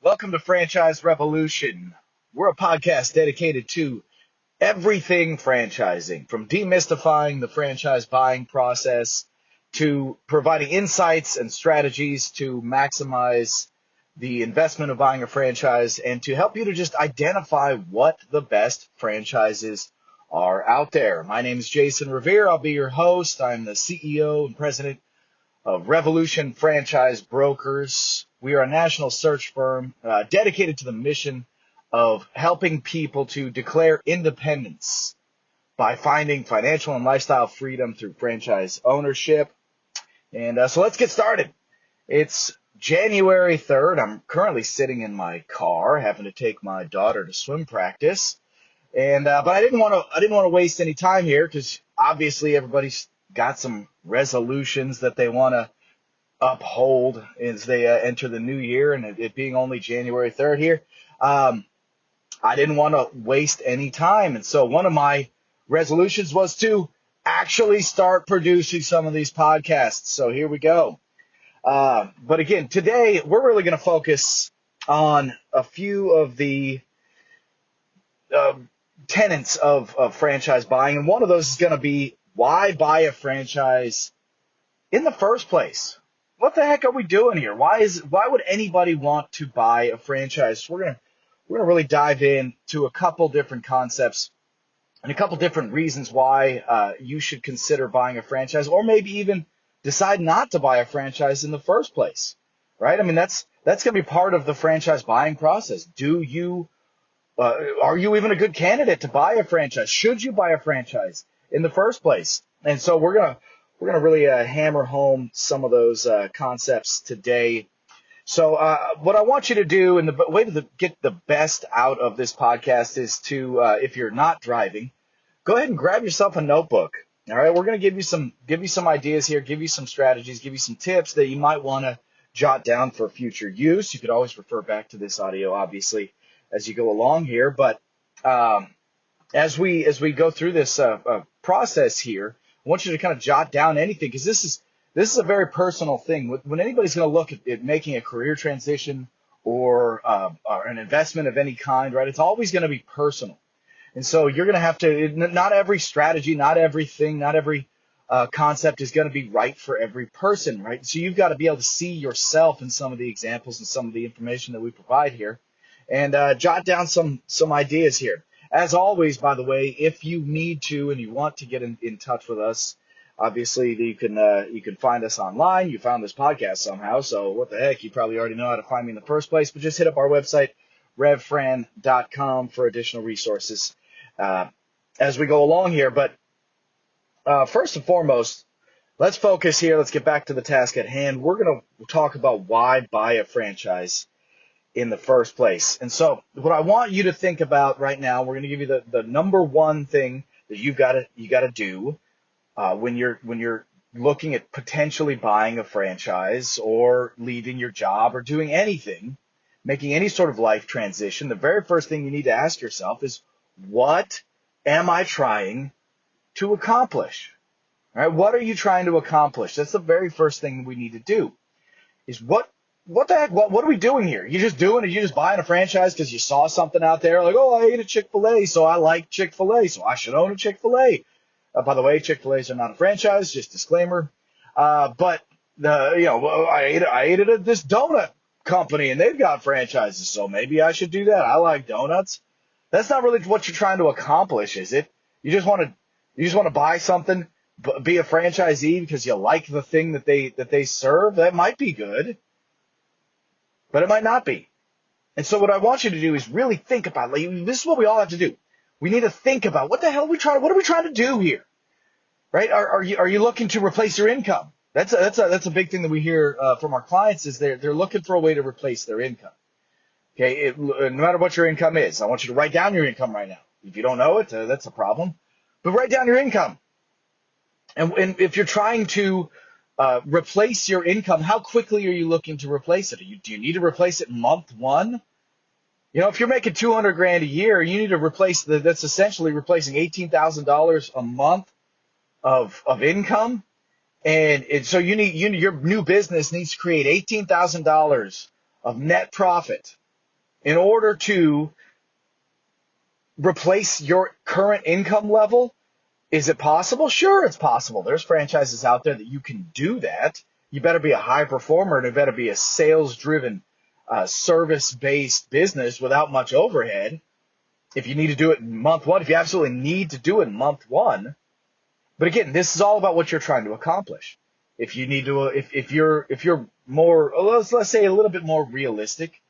Welcome to Franchise Revolution. We're a podcast dedicated to everything franchising, from demystifying the franchise buying process to providing insights and strategies to maximize the investment of buying a franchise and to help you to just identify what the best franchises are out there. My name is Jason Revere. I'll be your host. I'm the CEO and president of Revolution Franchise Brokers. We are a national search firm dedicated to the mission of helping people to declare independence by finding financial and lifestyle freedom through franchise ownership. And so let's get started. It's January 3rd. I'm currently sitting in my car, having to take my daughter to swim practice. And but I didn't want to waste any time here because obviously everybody's got some resolutions that they want to uphold as they enter the new year, and it being only January 3rd here. I didn't want to waste any time, and so one of my resolutions was to actually start producing some of these podcasts. So here we go. But again, today we're really going to focus on a few of the tenets of franchise buying, and one of those is going to be why buy a franchise in the first place. What the heck are we doing here? Why would anybody want to buy a franchise? We're gonna really dive into a couple different concepts and a couple different reasons why you should consider buying a franchise, or maybe even decide not to buy a franchise in the first place. Right? I mean, that's gonna be part of the franchise buying process. Are you even a good candidate to buy a franchise? Should you buy a franchise in the first place? And so we're gonna really hammer home some of those concepts today. So what I want you to do, and the way to get the best out of this podcast is to, if you're not driving, go ahead and grab yourself a notebook. All right, we're going to give you some ideas here, give you some strategies, give you some tips that you might want to jot down for future use. You could always refer back to this audio, obviously, as you go along here. But as we go through this process here, I want you to kind of jot down anything, because this is a very personal thing. When anybody's going to look at making a career transition or an investment of any kind, right? It's always going to be personal, and so you're going to have to. Not every strategy, not everything, not every concept is going to be right for every person, right? So you've got to be able to see yourself in some of the examples and some of the information that we provide here, and jot down some ideas here. As always, by the way, if you need to and you want to get in touch with us, obviously you can find us online. You found this podcast somehow, so what the heck? You probably already know how to find me in the first place. But just hit up our website, revfran.com, for additional resources as we go along here. But first and foremost, let's focus here. Let's get back to the task at hand. We're going to talk about why buy a franchise in the first place. And so what I want you to think about right now, we're going to give you the number one thing that you got to do when you're looking at potentially buying a franchise or leaving your job or doing anything, making any sort of life transition. The very first thing you need to ask yourself is, what am I trying to accomplish? All right? What are you trying to accomplish? That's the very first thing we need to do, is what the heck? What are we doing here? You're just doing it. You're just buying a franchise because you saw something out there like, oh, I ate a Chick-fil-A, so I like Chick-fil-A, so I should own a Chick-fil-A. By the way, Chick-fil-A's are not a franchise, just disclaimer. But I ate at this donut company and they've got franchises, so maybe I should do that. I like donuts. That's not really what you're trying to accomplish, is it? You just want to buy something, be a franchisee because you like the thing that they serve. That might be good, but it might not be. And so what I want you to do is really think about, this is what we all have to do. We need to think about what are we trying to do here, right? Are you looking to replace your income? That's a big thing that we hear from our clients, is they're looking for a way to replace their income. Okay, no matter what your income is, I want you to write down your income right now. If you don't know it, that's a problem. But write down your income. And if you're trying to replace your income, how quickly are you looking to replace it? Do you need to replace it month one? You know, if you're making $200,000 a year, you need to replace that's essentially replacing $18,000 a month of income. And so your new business needs to create $18,000 of net profit in order to replace your current income level. Is it possible? Sure, it's possible. There's franchises out there that you can do that. You better be a high performer, and it better be a sales-driven, service-based business without much overhead. If you need to do it in month one, if you absolutely need to do it in month one. But again, this is all about what you're trying to accomplish. If you need to, if you're more, let's say a little bit more realistic,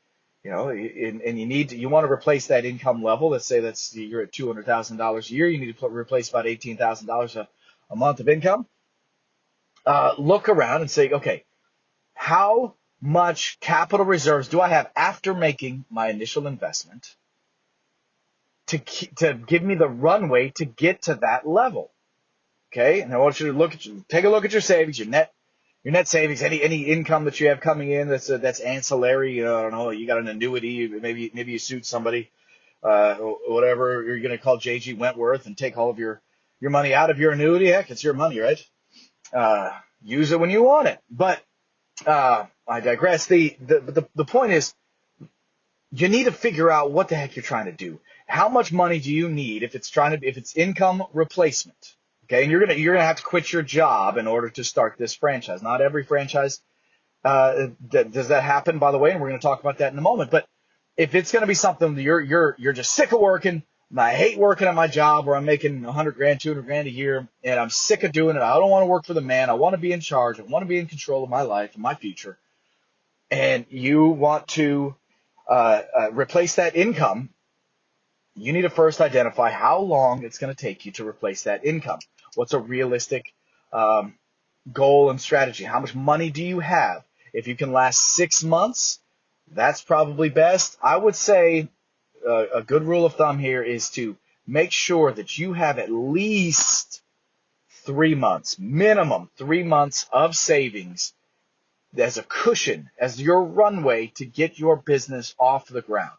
and you want to replace that income level. Let's say you're at $200,000 a year. You need to replace about $18,000 a month of income. Look around and say, okay, how much capital reserves do I have after making my initial investment to give me the runway to get to that level? Okay, and I want you to take a look at your savings, your net savings, any income that you have coming in that's ancillary. I don't know, you got an annuity, maybe you suit somebody, whatever. You're going to call J.G. Wentworth and take all of your money out of your annuity. Heck, it's your money, right? Use it when you want it. But I digress. The point is, you need to figure out what the heck you're trying to do. How much money do you need if it's income replacement? Okay, and you're gonna have to quit your job in order to start this franchise. Not every franchise does that happen, by the way, and we're going to talk about that in a moment. But if it's going to be something that you're just sick of working, I hate working at my job where I'm making 100 grand, 200 grand a year, and I'm sick of doing it. I don't want to work for the man. I want to be in charge. I want to be in control of my life and my future. And you want to replace that income. You need to first identify how long it's going to take you to replace that income. What's a realistic goal and strategy? How much money do you have? If you can last 6 months, that's probably best. I would say a good rule of thumb here is to make sure that you have at least 3 months, minimum 3 months of savings as a cushion, as your runway to get your business off the ground.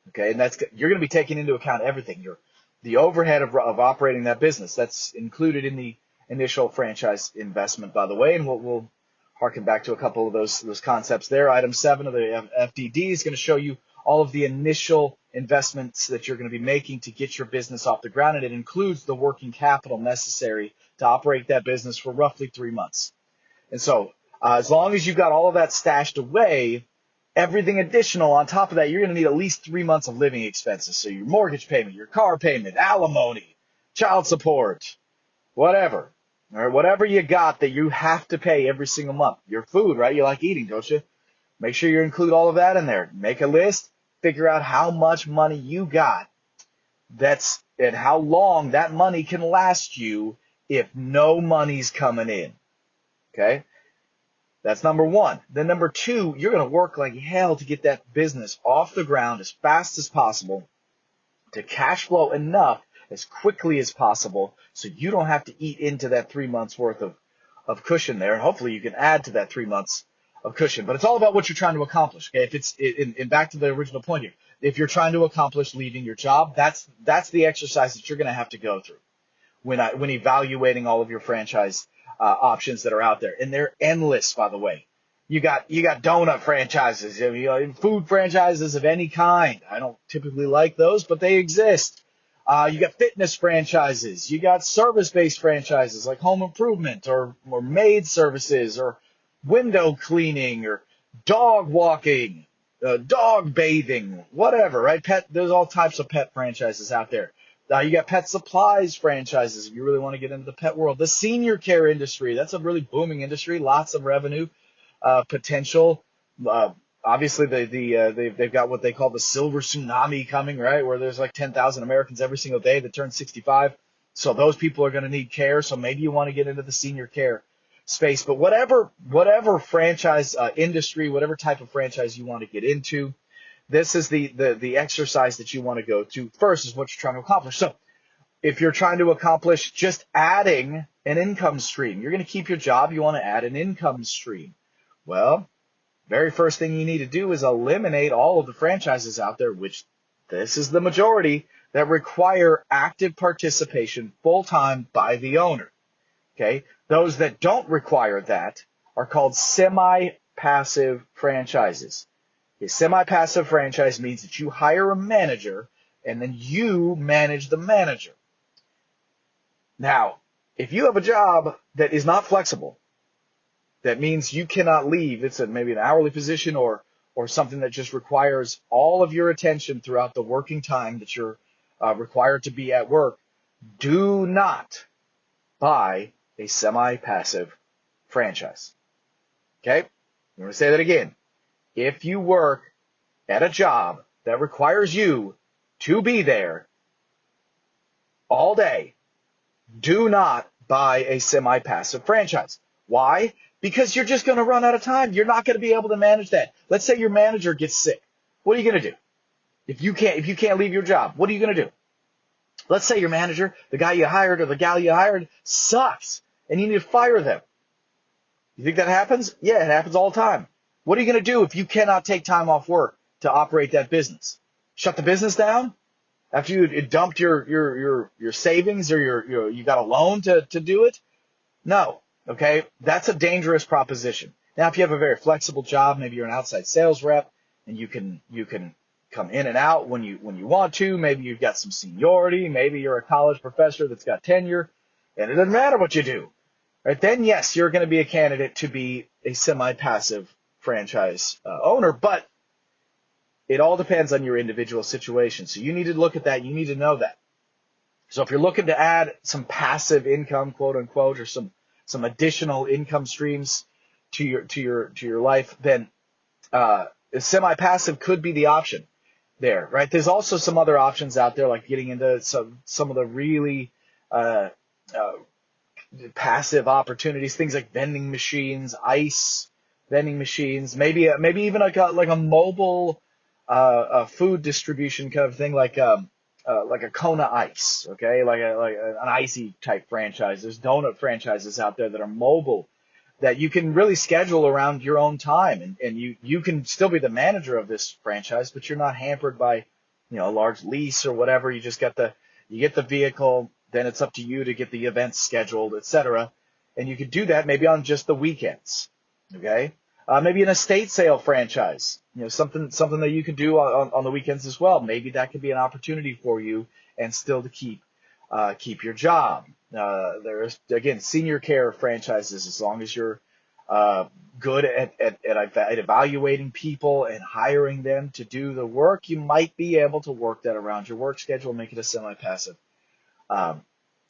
Okay, and you're going to be taking into account everything. The overhead of operating that business. That's included in the initial franchise investment, by the way, and we'll harken back to a couple of those concepts there. Item 7 of the FDD is going to show you all of the initial investments that you're going to be making to get your business off the ground, and it includes the working capital necessary to operate that business for roughly 3 months. And so as long as you've got all of that stashed away, everything additional on top of that, you're going to need at least 3 months of living expenses. So your mortgage payment, your car payment, alimony, child support, whatever. All right, whatever you got that you have to pay every single month. Your food, right? You like eating, don't you? Make sure you include all of that in there. Make a list. Figure out how much money you got. And how long that money can last you if no money's coming in. Okay? That's number 1. Then number 2, you're going to work like hell to get that business off the ground as fast as possible, to cash flow enough as quickly as possible so you don't have to eat into that 3 months worth of cushion there. And hopefully you can add to that 3 months of cushion. But it's all about what you're trying to accomplish. Okay, if it's in back to the original point here, if you're trying to accomplish leaving your job, that's the exercise that you're going to have to go through when evaluating all of your franchise options that are out there. And they're endless, by the way. You got donut franchises, food franchises of any kind. I don't typically like those, but they exist. You got fitness franchises. You got service-based franchises like home improvement or maid services or window cleaning or dog walking, dog bathing, whatever, right? There's all types of pet franchises out there. You got pet supplies franchises if you really want to get into the pet world. The senior care industry, that's a really booming industry, lots of revenue potential. Obviously, they've got what they call the silver tsunami coming, right, where there's like 10,000 Americans every single day that turn 65. So those people are going to need care. So maybe you want to get into the senior care space. But whatever franchise industry, whatever type of franchise you want to get into, this is the exercise that you want to go to first, is what you're trying to accomplish. So if you're trying to accomplish just adding an income stream, you're going to keep your job, you want to add an income stream. Well, very first thing you need to do is eliminate all of the franchises out there, which this is the majority, that require active participation full-time by the owner. Okay? Those that don't require that are called semi-passive franchises. A semi-passive franchise means that you hire a manager and then you manage the manager. Now, if you have a job that is not flexible, that means you cannot leave, it's maybe an hourly position or something that just requires all of your attention throughout the working time that you're required to be at work, do not buy a semi-passive franchise. Okay? I'm going to say that again. If you work at a job that requires you to be there all day, do not buy a semi-passive franchise. Why? Because you're just going to run out of time. You're not going to be able to manage that. Let's say your manager gets sick. What are you going to do? If you can't leave your job, what are you going to do? Let's say your manager, the guy you hired or the gal you hired, sucks and you need to fire them. You think that happens? Yeah, it happens all the time. What are you going to do if you cannot take time off work to operate that business? Shut the business down? After you dumped your savings or you got a loan to do it? No. Okay? That's a dangerous proposition. Now, if you have a very flexible job, maybe you're an outside sales rep and you can come in and out when you want to. Maybe you've got some seniority. Maybe you're a college professor that's got tenure, and it doesn't matter what you do. Right? Then, yes, you're going to be a candidate to be a semi-passive franchise owner, but it all depends on your individual situation. So you need to look at that. You need to know that. So if you're looking to add some passive income, quote unquote, or some additional income streams to your life, then semi-passive could be the option there, right? There's also some other options out there, like getting into some of the really passive opportunities, things like vending machines, ice vending machines, maybe even like a mobile food distribution kind of thing, like a Kona Ice, okay, like an icy type franchise. There's donut franchises out there that are mobile that you can really schedule around your own time, and you can still be the manager of this franchise, but you're not hampered by a large lease or whatever. You just get the vehicle, then it's up to you to get the events scheduled, etc. And you could do that maybe on just the weekends, okay? Maybe an estate sale franchise, something that you can do on the weekends as well. Maybe that could be an opportunity for you and still to keep your job. There's, again, senior care franchises. As long as you're good at evaluating people and hiring them to do the work, you might be able to work that around your work schedule and make it a semi-passive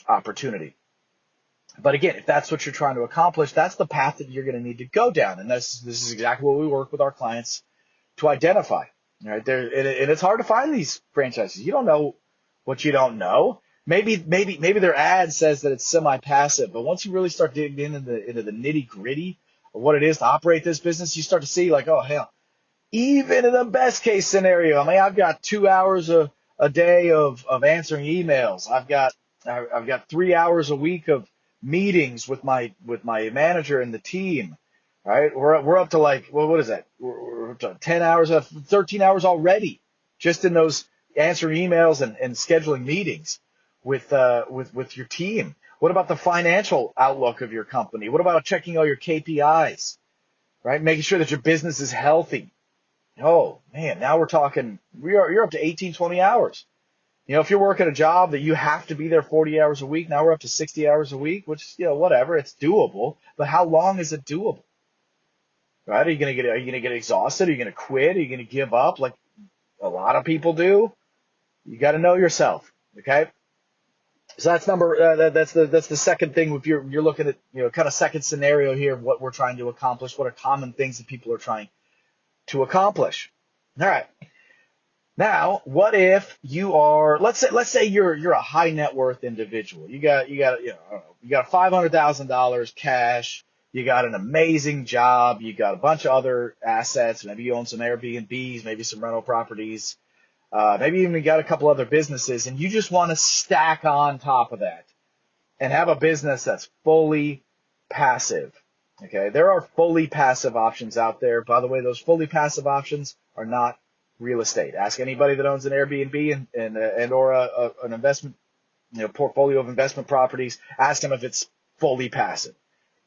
opportunity. But again, if that's what you're trying to accomplish, that's the path that you're going to need to go down. And this is exactly what we work with our clients to identify. Right? And it's hard to find these franchises. You don't know what you don't know. Maybe their ad says that it's semi-passive, but once you really start digging into the nitty-gritty of what it is to operate this business, you start to see like, oh hell, even in the best case scenario, I mean, I've got 2 hours a day of answering emails. I've got 3 hours a week of meetings with my manager and the team. Right? We're up to like, well, what is that? We're up to 10 hours, 13 hours already, just in those answering emails and scheduling meetings with your team. What about the financial outlook of your company? What about checking all your KPIs, right? Making sure that your business is healthy. Oh man, now we're talking, you're up to 18, 20 hours. If you're working a job that you have to be there 40 hours a week, now we're up to 60 hours a week, which, whatever, it's doable. But how long is it doable? Right? Are you going to get exhausted? Are you going to quit? Are you going to give up like a lot of people do? You got to know yourself. Okay. So that's that's the second thing. If you're looking at, kind of second scenario here of what we're trying to accomplish, what are common things that people are trying to accomplish. All right. Now, what if you are, let's say you're a high net worth individual. You got $500,000 cash. You got an amazing job. You got a bunch of other assets. Maybe you own some Airbnbs, maybe some rental properties. Maybe even you got a couple other businesses, and you just want to stack on top of that and have a business that's fully passive. Okay, there are fully passive options out there. By the way, those fully passive options are not real estate. Ask anybody that owns an Airbnb and or an investment, portfolio of investment properties. Ask them if it's fully passive.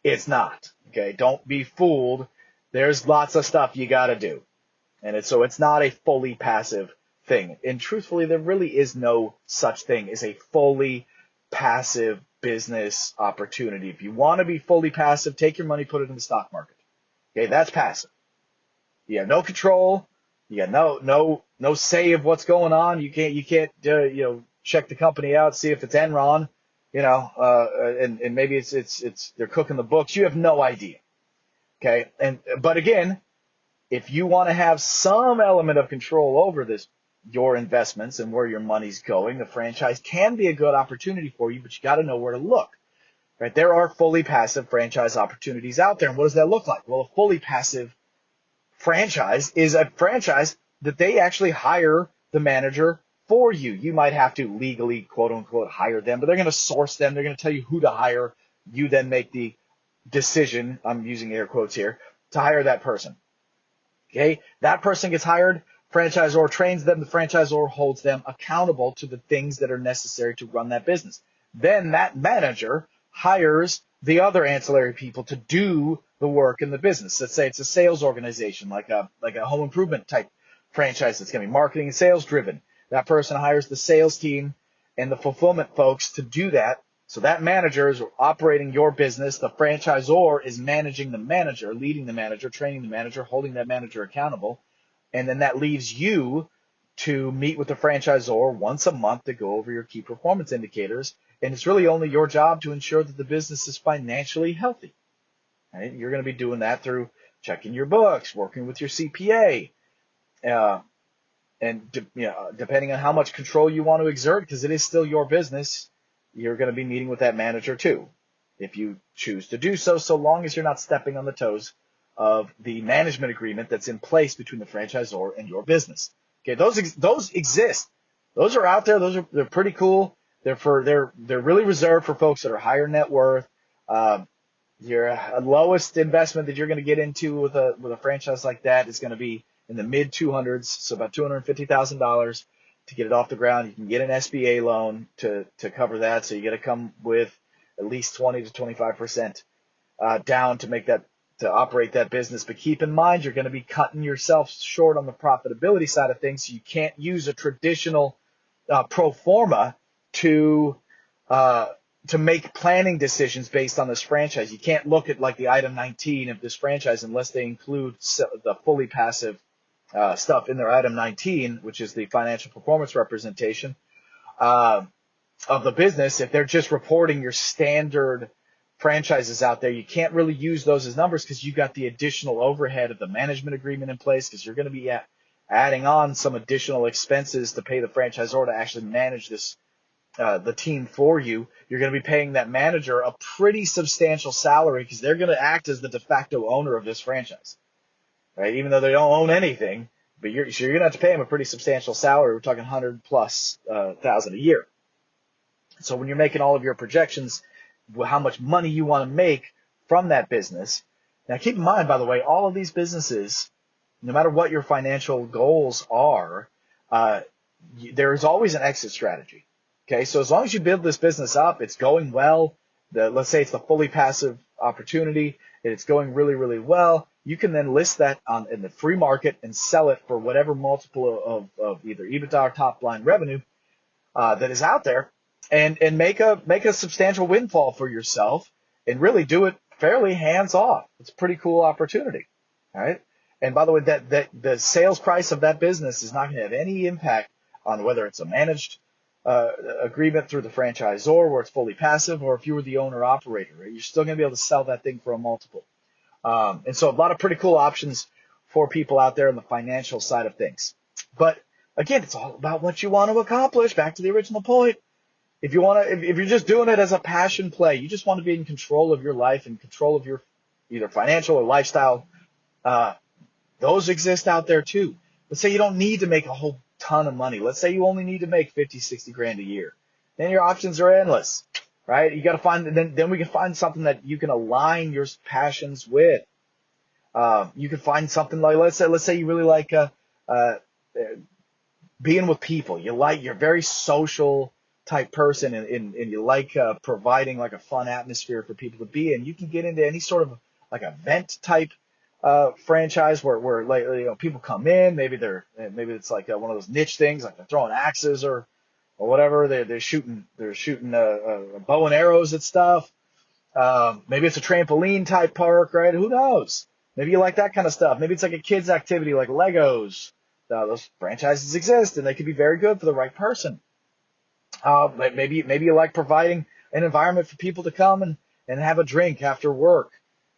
It's not. Okay, don't be fooled. There's lots of stuff you got to do. So it's not a fully passive thing. And truthfully, there really is no such thing as a fully passive business opportunity. If you want to be fully passive, take your money, put it in the stock market. Okay, that's passive. You have no control. You got no say of what's going on. You can't check the company out, see if it's Enron, and maybe it's they're cooking the books. You have no idea. Okay, but again, if you want to have some element of control over your investments and where your money's going, the franchise can be a good opportunity for you, but you got to know where to look. Right? There are fully passive franchise opportunities out there. And what does that look like? Well, a fully passive franchise is a franchise that they actually hire the manager for you. You might have to legally, quote unquote, hire them, but they're going to source them. They're going to tell you who to hire. You then make the decision, I'm using air quotes here, to hire that person. Okay, that person gets hired, franchisor trains them, the franchisor holds them accountable to the things that are necessary to run that business. Then that manager hires the other ancillary people to do the work in the business. Let's say it's a sales organization, like a home improvement type franchise that's going to be marketing and sales driven. That person hires the sales team and the fulfillment folks to do that. So that manager is operating your business. The franchisor is managing the manager, leading the manager, training the manager, holding that manager accountable. And then that leaves you to meet with the franchisor once a month to go over your key performance indicators. And it's really only your job to ensure that the business is financially healthy. Right? You're going to be doing that through checking your books, working with your CPA, and depending on how much control you want to exert, because it is still your business, you're going to be meeting with that manager too, if you choose to do so, so long as you're not stepping on the toes of the management agreement that's in place between the franchisor and your business. Okay, those exist. Those are out there. They're pretty cool. They're really reserved for folks that are higher net worth. Your lowest investment that you're going to get into with a franchise like that is going to be in the mid 200s, so about $250,000 to get it off the ground. You can get an SBA loan to cover that, so you got to come with at least 20 to 25% down to operate that business. But keep in mind, you're going to be cutting yourself short on the profitability side of things, so you can't use a traditional pro forma to make planning decisions based on this franchise. You can't look at like the item 19 of this franchise unless they include the fully passive stuff in their item 19, which is the financial performance representation of the business. If they're just reporting your standard franchises out there, you can't really use those as numbers because you got the additional overhead of the management agreement in place, because you're going to be adding on some additional expenses to pay the franchisor to actually manage this the team for you. You're going to be paying that manager a pretty substantial salary because they're going to act as the de facto owner of this franchise, right? Even though they don't own anything, but you're going to have to pay them a pretty substantial salary. We're talking 100,000+ a year. So when you're making all of your projections, how much money you want to make from that business. Now, keep in mind, by the way, all of these businesses, no matter what your financial goals are, there is always an exit strategy. Okay, so as long as you build this business up, it's going well. Let's say it's the fully passive opportunity, and it's going really, really well. You can then list that in the free market and sell it for whatever multiple of either EBITDA or top line revenue that is out there, and make a substantial windfall for yourself, and really do it fairly hands off. It's a pretty cool opportunity. All right. And by the way, that the sales price of that business is not going to have any impact on whether it's a managed agreement through the franchisor where it's fully passive, or if you were the owner operator, right? You're still going to be able to sell that thing for a multiple. And so a lot of pretty cool options for people out there on the financial side of things. But again, it's all about what you want to accomplish. Back to the original point. If you're just doing it as a passion play, you just want to be in control of your life and control of your either financial or lifestyle, those exist out there too. Let's say you don't need to make a whole ton of money. Let's say you only need to make 50, 60 grand a year. Then your options are endless, right? You got to find, then we can find something that you can align your passions with. You can find something like, let's say you really like being with people. You're a very social type person, and you like providing like a fun atmosphere for people to be in. You can get into any sort of like event type franchise where like people come in, maybe it's like one of those niche things, like they're throwing axes or whatever. They're shooting a bow and arrows at stuff. Maybe it's a trampoline type park, right? Who knows? Maybe you like that kind of stuff. Maybe it's like a kids activity like Legos. Those franchises exist and they could be very good for the right person. Maybe you like providing an environment for people to come and have a drink after work,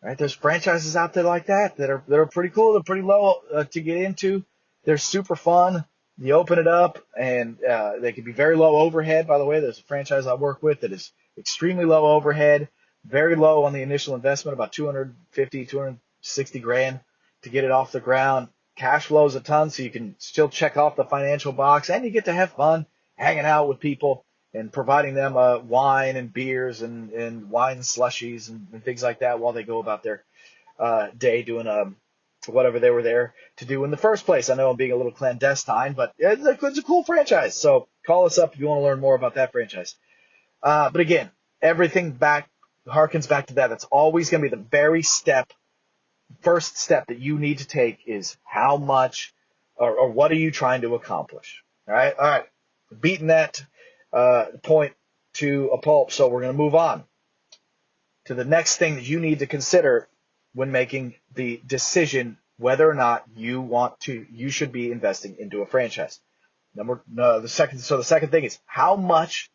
right? There's franchises out there like that are pretty cool. They're pretty low to get into. They're super fun. You open it up and they can be very low overhead. By the way, there's a franchise I work with that is extremely low overhead, very low on the initial investment, about 250, 260 grand to get it off the ground. Cash flows a ton, so you can still check off the financial box, and you get to have fun hanging out with people and providing them wine and beers and wine slushies and things like that while they go about their day doing whatever they were there to do in the first place. I know I'm being a little clandestine, but it's a cool franchise. So call us up if you want to learn more about that franchise. But again, everything harkens back to that. That's always going to be the very first step that you need to take is how much or what are you trying to accomplish? All right. Beating that point to a pulp. So we're going to move on to the next thing that you need to consider when making the decision whether or not you should be investing into a franchise. The second thing is how much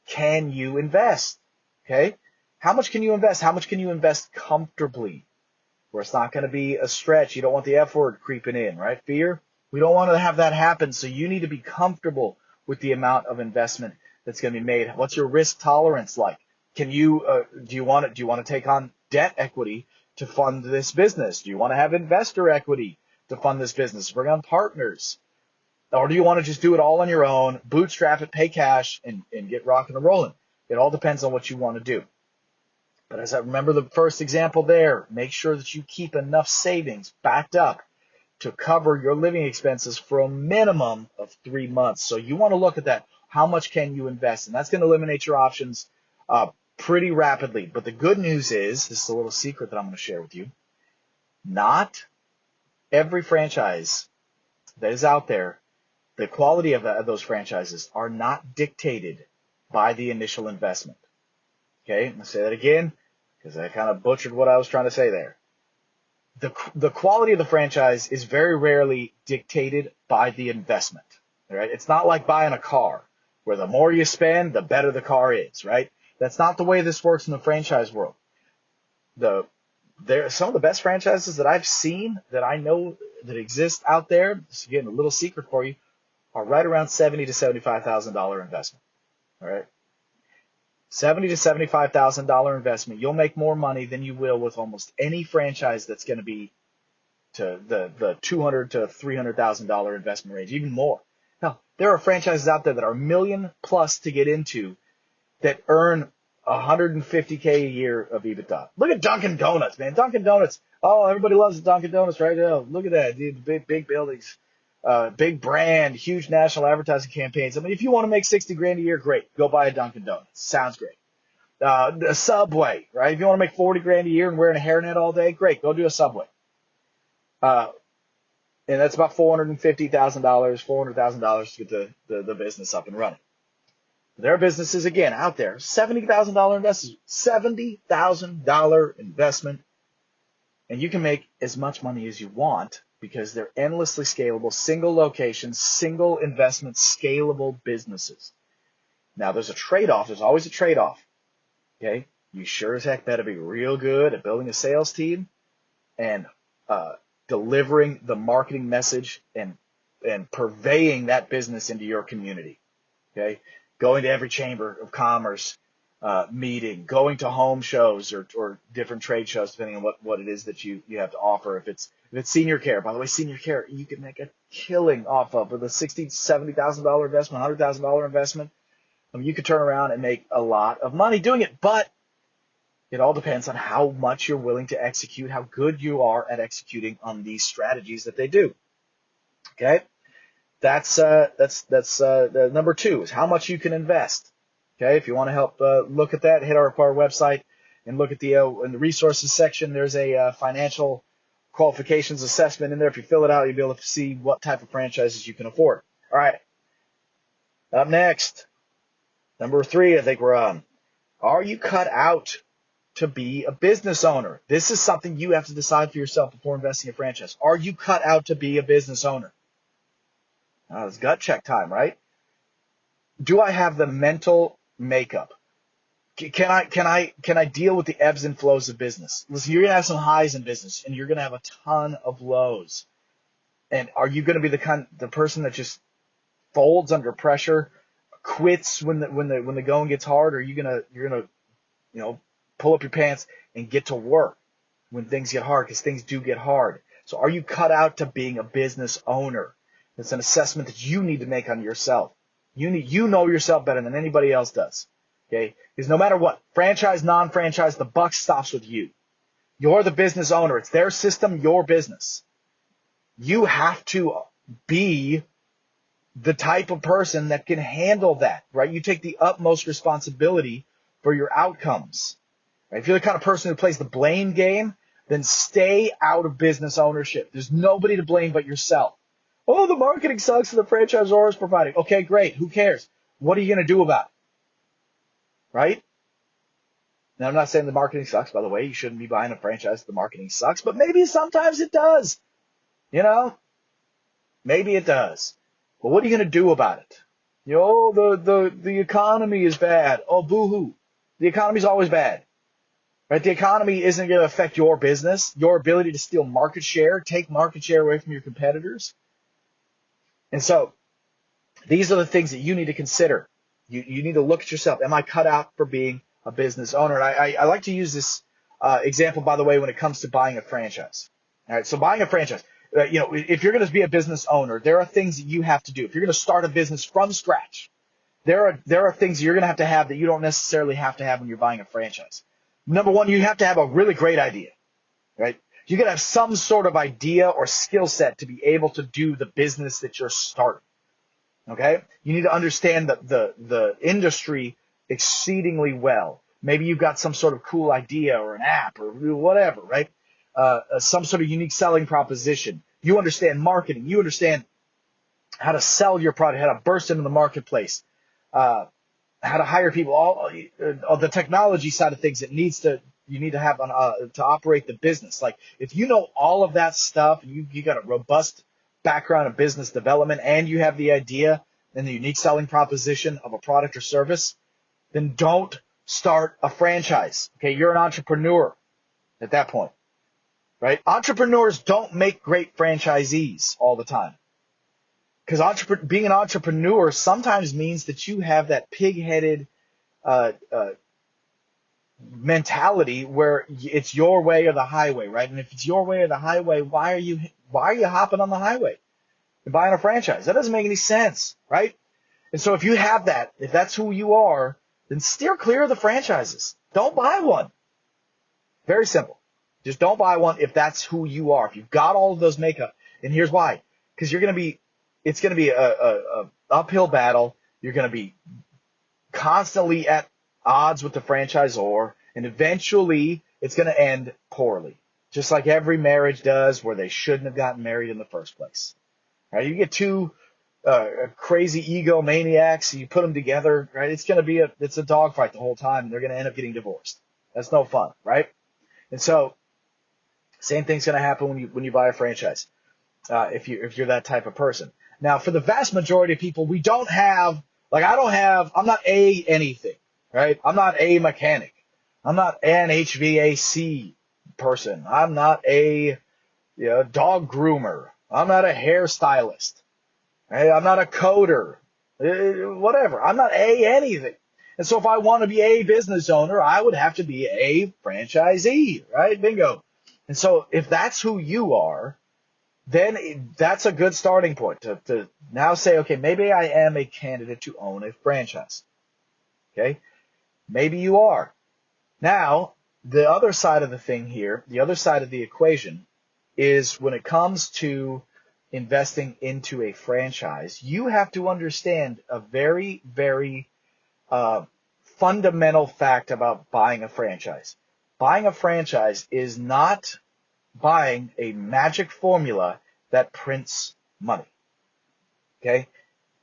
can you invest? Okay. How much can you invest? How much can you invest comfortably where it's not going to be a stretch? You don't want the F word creeping in, right? Fear. We don't want to have that happen. So you need to be comfortable with the amount of investment that's going to be made. What's your risk tolerance like? Do you want to take on debt equity to fund this business? Do you want to have investor equity to fund this business? Bring on partners. Or do you want to just do it all on your own, bootstrap it, pay cash, and get rocking and rolling? It all depends on what you want to do. But as I remember the first example there, make sure that you keep enough savings backed up to cover your living expenses for a minimum of 3 months. So you want to look at that. How much can you invest? And that's going to eliminate your options pretty rapidly. But the good news is, this is a little secret that I'm going to share with you. Not every franchise that is out there, the quality of those franchises are not dictated by the initial investment. Okay, I'm going to say that again because I kind of butchered what I was trying to say there. The quality of the franchise is very rarely dictated by the investment. Right? It's not like buying a car where the more you spend, the better the car is. Right? That's not the way this works in the franchise world. Some of the best franchises that I've seen that I know that exist out there, this is again a little secret for you, are right around $70,000 to $75,000 investment. All right. $70,000 to $75,000 investment. You'll make more money than you will with almost any franchise that's going to be to the $200,000 to $300,000 investment range, even more. Now, there are franchises out there that are $1 million plus to get into that earn $150K a year of EBITDA. Look at Dunkin' Donuts, man. Dunkin' Donuts. Oh, everybody loves Dunkin' Donuts, right? Oh, look at that, dude. Big buildings, big brand, huge national advertising campaigns. I mean, if you want to make 60 grand a year, great. Go buy a Dunkin' Donuts. Sounds great. A Subway, right? If you want to make 40 grand a year and wearing a hairnet all day, great. Go do a Subway. And that's about $450,000, $400,000 to get the business up and running. There are businesses, again, out there, $70,000 investment, $70,000 investment, and you can make as much money as you want because they're endlessly scalable, single location, single investment, scalable businesses. Now, there's a trade-off. There's always a trade-off, okay? You sure as heck better be real good at building a sales team and delivering the marketing message and purveying that business into your community, okay? Going to every chamber of commerce meeting, going to home shows or different trade shows, depending on what it is that you have to offer. If it's senior care, by the way, senior care, you can make a killing off of with a $60,000, $70,000 investment, $100,000 investment. I mean, you could turn around and make a lot of money doing it, but it all depends on how much you're willing to execute, how good you are at executing on these strategies that they do. Okay. That's the number 2 is how much you can invest. Okay, if you want to help look at that, hit our website and look at in the resources section. There's a financial qualifications assessment in there. If you fill it out, you'll be able to see what type of franchises you can afford. All right. Up next, number 3, I think we're on. Are you cut out to be a business owner? This is something you have to decide for yourself before investing in a franchise. Are you cut out to be a business owner? It's gut check time, right? Do I have the mental makeup? Can I deal with the ebbs and flows of business? Listen, you're gonna have some highs in business, and you're gonna have a ton of lows. And are you gonna be the person that just folds under pressure, quits when the going gets hard, or are you're gonna pull up your pants and get to work when things get hard, because things do get hard. So are you cut out to being a business owner? It's an assessment that you need to make on yourself. You know yourself better than anybody else does. Okay? Because no matter what, franchise, non-franchise, the buck stops with you. You're the business owner. It's their system, your business. You have to be the type of person that can handle that, right? You take the utmost responsibility for your outcomes. Right? If you're the kind of person who plays the blame game, then stay out of business ownership. There's nobody to blame but yourself. Oh, the marketing sucks and the franchisor is providing. Okay, great. Who cares? What are you going to do about it? Right? Now, I'm not saying the marketing sucks, by the way. You shouldn't be buying a franchise if the marketing sucks, but maybe sometimes it does. Maybe it does. But what are you going to do about it? The economy is bad. Oh, boo-hoo. The economy's always bad. Right? The economy isn't going to affect your business, your ability to steal market share, take market share away from your competitors. And so these are the things that you need to consider. You need to look at yourself. Am I cut out for being a business owner? And I like to use this example, by the way, when it comes to buying a franchise. All right, so buying a franchise, if you're going to be a business owner, there are things that you have to do. If you're going to start a business from scratch, there are things you're going to have that you don't necessarily have to have when you're buying a franchise. Number one, you have to have a really great idea, right? You're going to have some sort of idea or skill set to be able to do the business that you're starting. Okay? You need to understand the industry exceedingly well. Maybe you've got some sort of cool idea or an app or whatever, right? Some sort of unique selling proposition. You understand marketing. You understand how to sell your product, how to burst into the marketplace, how to hire people, all the technology side of things that you need to have to operate the business. Like if you know all of that stuff, you got a robust background in business development, and you have the idea and the unique selling proposition of a product or service, then don't start a franchise. Okay, you're an entrepreneur at that point, right? Entrepreneurs don't make great franchisees all the time. Because being an entrepreneur sometimes means that you have that pig-headed mentality where it's your way or the highway, right? And if it's your way or the highway, why are you hopping on the highway and buying a franchise? That doesn't make any sense, right? And so if you have that, if that's who you are, then steer clear of the franchises. Don't buy one. Very simple. Just don't buy one if that's who you are. If you've got all of those makeup, and here's why. Because it's going to be a uphill battle. You're going to be constantly at odds with the franchisor, and eventually it's going to end poorly, just like every marriage does, where they shouldn't have gotten married in the first place. Right? You get two crazy egomaniacs, you put them together, right? It's a dogfight the whole time, and they're going to end up getting divorced. That's no fun, right? And so, same thing's going to happen when you buy a franchise, if you're that type of person. Now, for the vast majority of people, I'm not a anything, right? I'm not a mechanic. I'm not an HVAC person. I'm not a dog groomer. I'm not a hairstylist. Right? I'm not a coder. Whatever. I'm not a anything. And so if I want to be a business owner, I would have to be a franchisee, right? Bingo. And so if that's who you are, then that's a good starting point to now say, okay, maybe I am a candidate to own a franchise. Okay? Maybe you are. Now, the other side of the thing here, the other side of the equation is when it comes to investing into a franchise, you have to understand a very, very fundamental fact about buying a franchise. Buying a franchise is not buying a magic formula that prints money. Okay?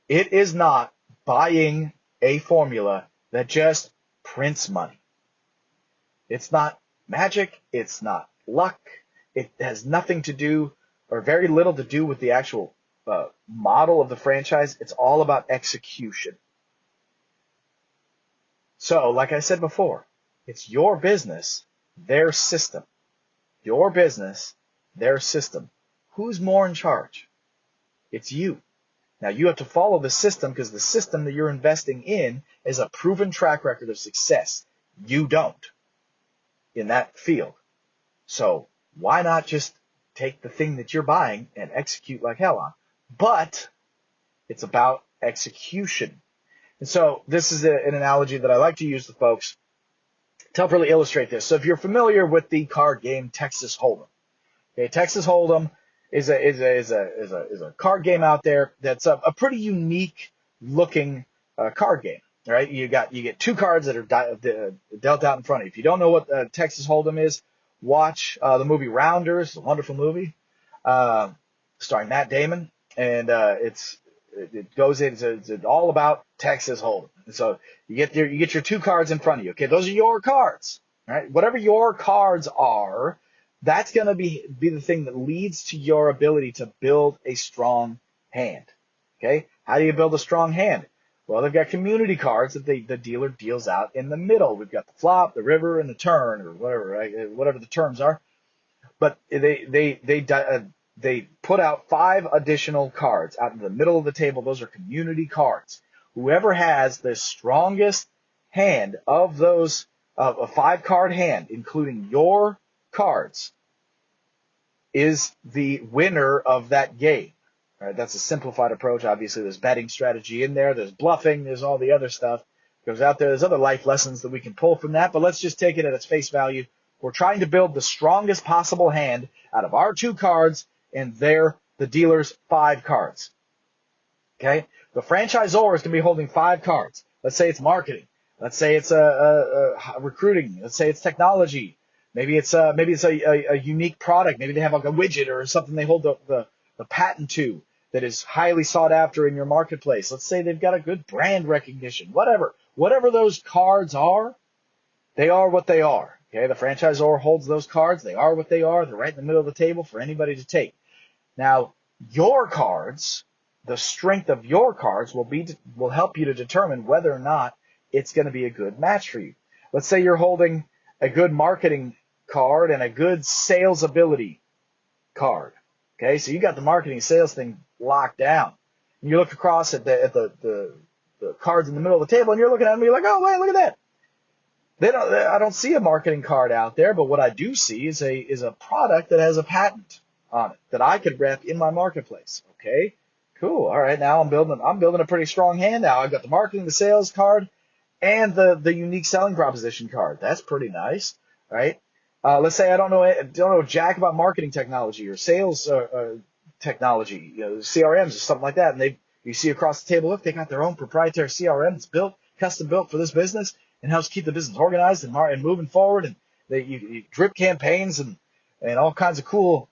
It is not buying a formula that just prints money. It's not magic. It's not luck. It has nothing to do, or very little to do, with the actual model of the franchise. It's all about execution. So, like I said before, it's your business, their system. Your business, their system. Who's more in charge? It's you. Now, you have to follow the system, because the system that you're investing in is a proven track record of success. You don't in that field. So why not just take the thing that you're buying and execute like hell on? But it's about execution. And so this is an analogy that I like to use to folks to help really illustrate this. So if you're familiar with the card game Texas Hold'em, okay, Texas Hold'em is a card game out there that's a pretty unique looking card game. Right? You get two cards that are dealt out in front of you. If you don't know what Texas Hold'em is, watch the movie Rounders, a wonderful movie starring Matt Damon, and it's all about Texas Hold'em. And so you get your two cards in front of you. Okay, those are your cards. Right? Whatever your cards are, that's going to be the thing that leads to your ability to build a strong hand. Okay? How do you build a strong hand? Well, they've got community cards that the dealer deals out in the middle. We've got the flop, the river, and the turn, or whatever, right? Whatever the terms are. But they put out 5 additional cards out in the middle of the table. Those are community cards. Whoever has the strongest hand of those, a 5-card hand, including your cards, is the winner of that game. Right, that's a simplified approach. Obviously, there's betting strategy in there. There's bluffing. There's all the other stuff that goes out there. There's other life lessons that we can pull from that, but let's just take it at its face value. We're trying to build the strongest possible hand out of our 2 cards and the dealer's 5 cards. Okay? The franchisor is going to be holding 5 cards. Let's say it's marketing. Let's say it's recruiting. Let's say it's technology. Maybe it's a unique product. Maybe they have like a widget or something they hold the patent to that is highly sought after in your marketplace. Let's say they've got a good brand recognition, whatever those cards are, they are what they are. Okay, the franchisor holds those cards. They are what they are. They're right in the middle of the table for anybody to take. Now, your cards, the strength of your cards will help you to determine whether or not it's going to be a good match for you. Let's say you're holding a good marketing card and a good sales ability card. Okay, so you got the marketing sales thing locked down. And you look across at the cards in the middle of the table, and you're looking at them, and you're like, oh, wait, look at that. I don't see a marketing card out there, but what I do see is a product that has a patent on it that I could rep in my marketplace. Okay, cool. All right, now I'm building a pretty strong hand now. I've got the marketing, the sales card, and the unique selling proposition card. That's pretty nice, right? Let's say I don't know jack about marketing technology or sales technology, CRMs or something like that, and you see across the table, look, they got their own proprietary CRM that's custom built for this business and helps keep the business organized and moving forward, and you drip campaigns and all kinds of cool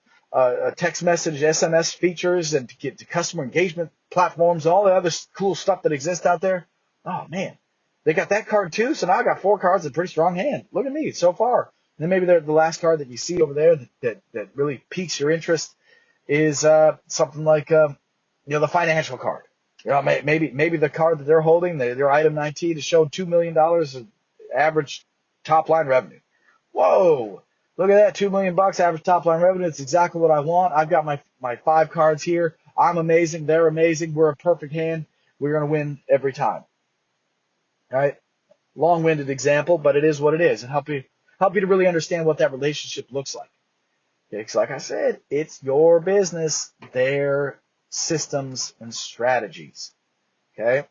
text message, SMS features, and to get to customer engagement platforms, all the other cool stuff that exists out there. Oh man, they got that card too. So now I got 4 cards in a pretty strong hand. Look at me so far. And then maybe the last card that you see over there that really piques your interest is something like the financial card. Maybe the card that they're holding, their item 19, is showing $2 million of average top line revenue. Whoa! Look at that, $2 million average top line revenue. It's exactly what I want. I've got my 5 cards here. I'm amazing. They're amazing. We're a perfect hand. We're going to win every time. All right? Long-winded example, but it is what it is, and help you to really understand what that relationship looks like. Okay, because like I said, it's your business, their systems and strategies. Okay?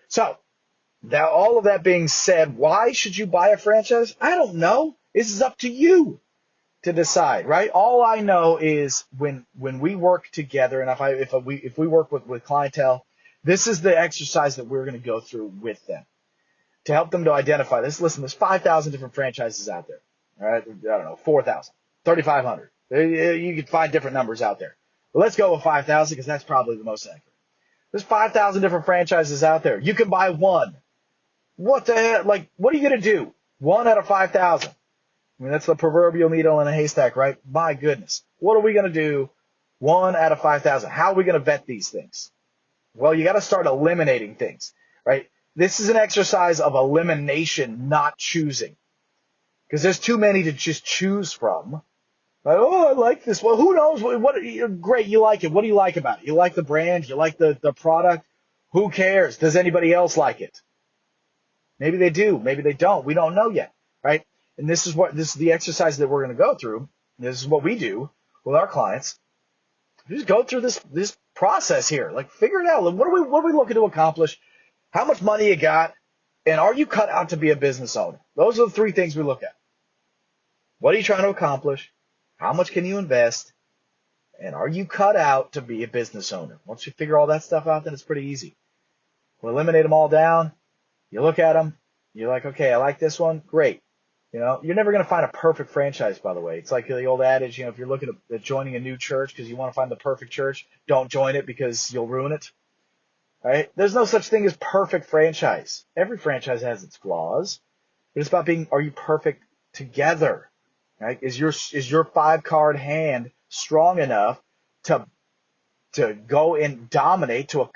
So, now all of that being said, why should you buy a franchise? I don't know. This is up to you to decide, right? All I know is when we work together, and if we work with clientele, this is the exercise that we're going to go through with them to help them to identify this. Listen, there's 5,000 different franchises out there. All right, I don't know, 4,000, 3,500, You can find different numbers out there. But let's go with 5,000 because that's probably the most accurate. There's 5,000 different franchises out there. You can buy one. What the hell? Like, what are you going to do? One out of 5,000. I mean, that's the proverbial needle in a haystack, right? My goodness. What are we going to do? One out of 5,000. How are we going to vet these things? Well, you got to start eliminating things, right? This is an exercise of elimination, not choosing. Because there's too many to just choose from. Like, oh, I like this. Well, who knows? Great, you like it. What do you like about it? You like the brand? You like the product? Who cares? Does anybody else like it? Maybe they do. Maybe they don't. We don't know yet, right? And this is the exercise that we're going to go through. This is what we do with our clients. We just go through this process here. Like, figure it out. What are we looking to accomplish? How much money you got? And are you cut out to be a business owner? Those are the three things we look at. What are you trying to accomplish? How much can you invest? And are you cut out to be a business owner? Once you figure all that stuff out, then it's pretty easy. We'll eliminate them all down. You look at them. You're like, okay, I like this one. Great. You're never going to find a perfect franchise, by the way. It's like the old adage, if you're looking at joining a new church because you want to find the perfect church, don't join it because you'll ruin it. Right? There's no such thing as perfect franchise. Every franchise has its flaws, but it's about are you perfect together? Right? Is your 5-card hand strong enough to go and dominate, to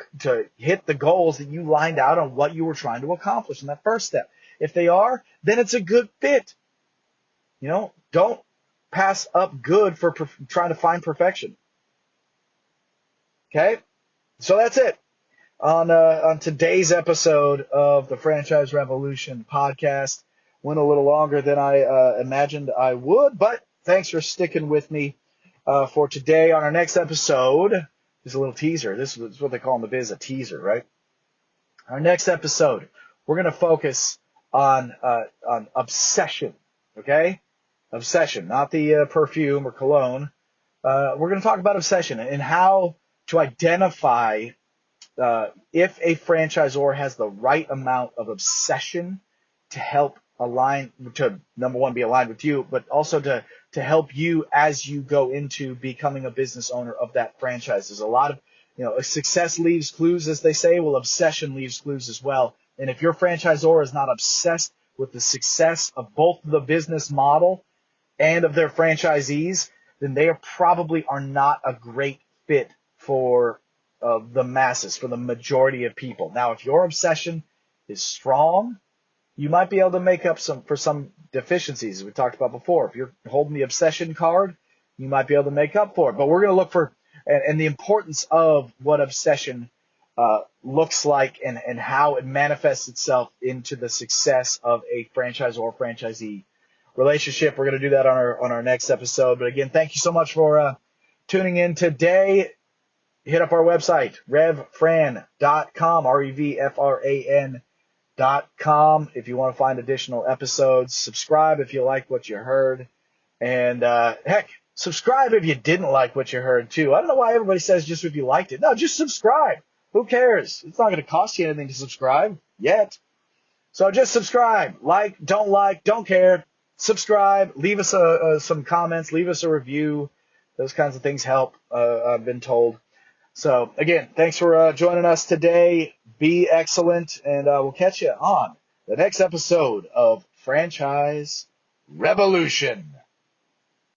hit the goals that you lined out on what you were trying to accomplish in that first step? If they are, then it's a good fit. Don't pass up good for trying to find perfection. Okay? So that's it on today's episode of the Franchise Revolution podcast. Went a little longer than I imagined I would, but thanks for sticking with me for today. On our next episode, just a little teaser. This is what they call in the biz, a teaser, right? Our next episode, we're going to focus on obsession, okay? Obsession, not the perfume or cologne. We're going to talk about obsession and how to identify if a franchisor has the right amount of obsession to help number one, be aligned with you, but also to help you as you go into becoming a business owner of that franchise. There's a lot of, success leaves clues, as they say. Well, obsession leaves clues as well. And if your franchisor is not obsessed with the success of both the business model and of their franchisees, then they probably are not a great fit for the masses, for the majority of people. Now, if your obsession is strong, you might be able to make up for some deficiencies, as we talked about before. If you're holding the obsession card, you might be able to make up for it. But we're going to look for and the importance of what obsession looks like and how it manifests itself into the success of a franchisor or franchisee relationship. We're going to do that on our next episode. But again, thank you so much for tuning in today. Hit up our website, revfran.com, REVFRAN.com. If you want to find additional episodes, subscribe if you like what you heard. And heck, subscribe if you didn't like what you heard too. I don't know why everybody says just if you liked it. No, just subscribe. Who cares? It's not going to cost you anything to subscribe yet. So just subscribe. Don't care. Subscribe. Leave us some comments. Leave us a review. Those kinds of things help, I've been told. So, again, thanks for joining us today. Be excellent, and we'll catch you on the next episode of Franchise Revolution.